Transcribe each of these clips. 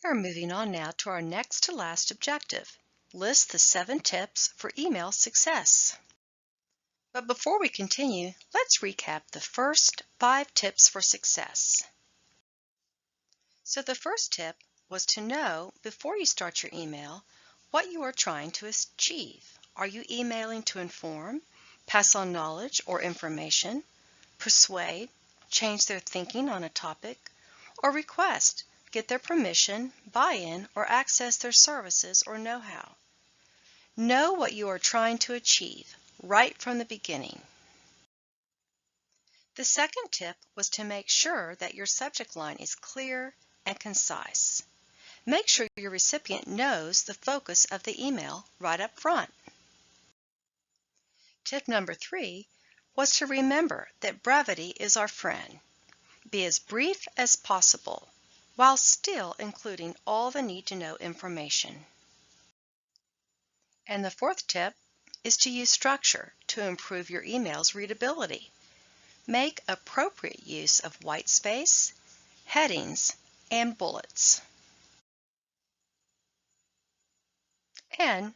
We are moving on now to our next to last objective. List the 7 tips for email success. But before we continue, let's recap the first 5 tips for success. So the first tip was to know before you start your email what you are trying to achieve. Are you emailing to inform, pass on knowledge or information, persuade, change their thinking on a topic, or request, get their permission, buy-in, or access their services or know-how? Know what you are trying to achieve right from the beginning. The second tip was to make sure that your subject line is clear and concise. Make sure your recipient knows the focus of the email right up front. Tip number 3 was to remember that brevity is our friend. Be as brief as possible while still including all the need-to-know information. And the fourth tip is to use structure to improve your email's readability. Make appropriate use of white space, headings, and bullets. And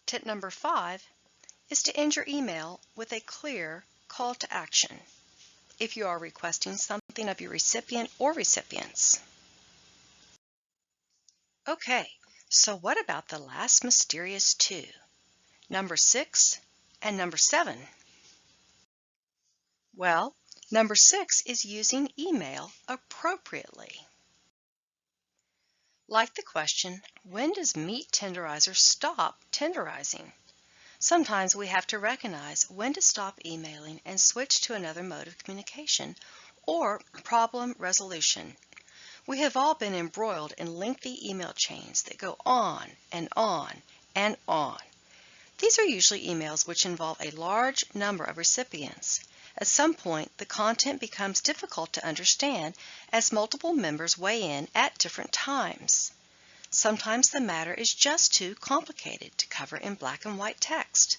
tip number 5 is to end your email with a clear call to action if you are requesting something of your recipient or recipients. Okay, so what about the last mysterious 2? Number 6 and number 7? Well, number 6 is using email appropriately. Like the question, when does meat tenderizer stop tenderizing? Sometimes we have to recognize when to stop emailing and switch to another mode of communication or problem resolution. We have all been embroiled in lengthy email chains that go on and on and on. These are usually emails which involve a large number of recipients. At some point, the content becomes difficult to understand as multiple members weigh in at different times. Sometimes the matter is just too complicated to cover in black and white text.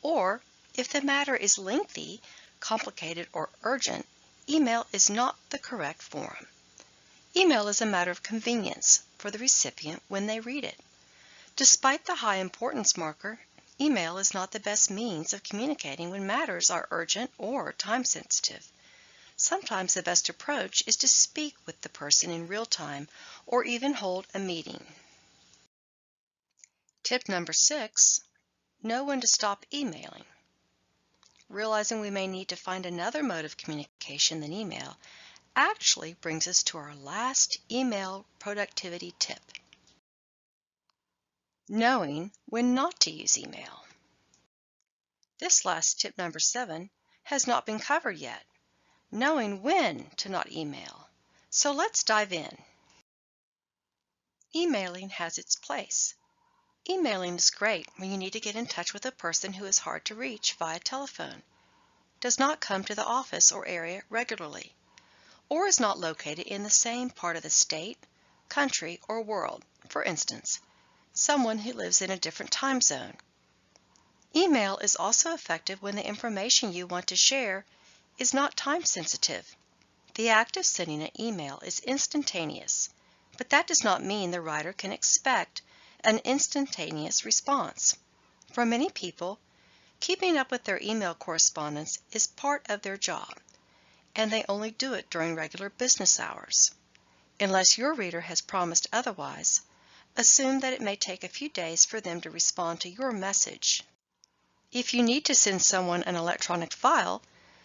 Or, if the matter is lengthy, complicated, or urgent, email is not the correct form. Email is a matter of convenience for the recipient when they read it. Despite the high importance marker, email is not the best means of communicating when matters are urgent or time-sensitive. Sometimes the best approach is to speak with the person in real time or even hold a meeting. Tip number 6, know when to stop emailing. Realizing we may need to find another mode of communication than email actually brings us to our last email productivity tip. Knowing when not to use email. This last tip, number 7, has not been covered yet. Knowing when to not email. So let's dive in. Emailing has its place. Emailing is great when you need to get in touch with a person who is hard to reach via telephone, does not come to the office or area regularly, or is not located in the same part of the state, country, or world. For instance, someone who lives in a different time zone. Email is also effective when the information you want to share is not time sensitive. The act of sending an email is instantaneous, but that does not mean the writer can expect an instantaneous response. For many people, keeping up with their email correspondence is part of their job, and they only do it during regular business hours. Unless your reader has promised otherwise, assume that it may take a few days for them to respond to your message. If you need to send someone an electronic file,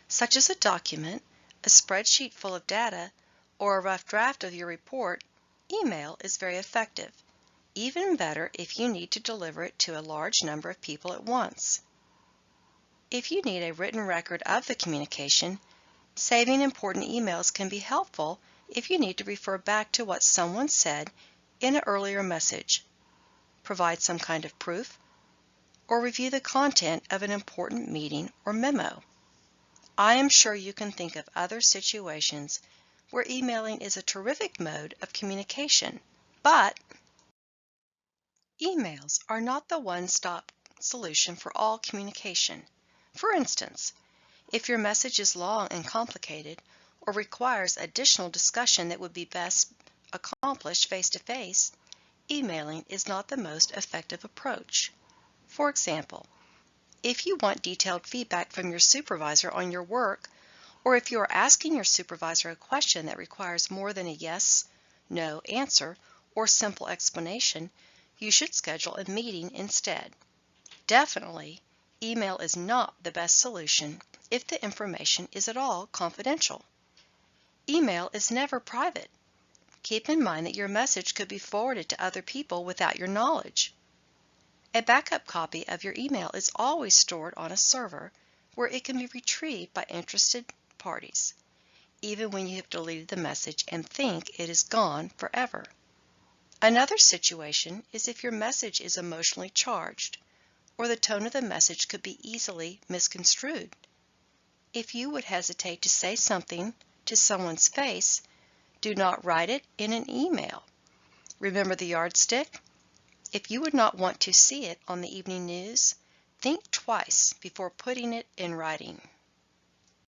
such as a document, a spreadsheet full of data, or a rough draft of your report, email is very effective. Even better if you need to deliver it to a large number of people at once. If you need a written record of the communication, saving important emails can be helpful if you need to refer back to what someone said in an earlier message, provide some kind of proof, or review the content of an important meeting or memo. I am sure you can think of other situations where emailing is a terrific mode of communication, but emails are not the one-stop solution for all communication. For instance, if your message is long and complicated or requires additional discussion that would be best accomplish face-to-face, emailing is not the most effective approach. For example, if you want detailed feedback from your supervisor on your work, or if you are asking your supervisor a question that requires more than a yes, no answer or simple explanation, you should schedule a meeting instead. Definitely, email is not the best solution if the information is at all confidential. Email is never private. Keep in mind that your message could be forwarded to other people without your knowledge. A backup copy of your email is always stored on a server where it can be retrieved by interested parties, even when you have deleted the message and think it is gone forever. Another situation is if your message is emotionally charged, or the tone of the message could be easily misconstrued. If you would hesitate to say something to someone's face, do not write it in an email. Remember the yardstick? If you would not want to see it on the evening news, think twice before putting it in writing.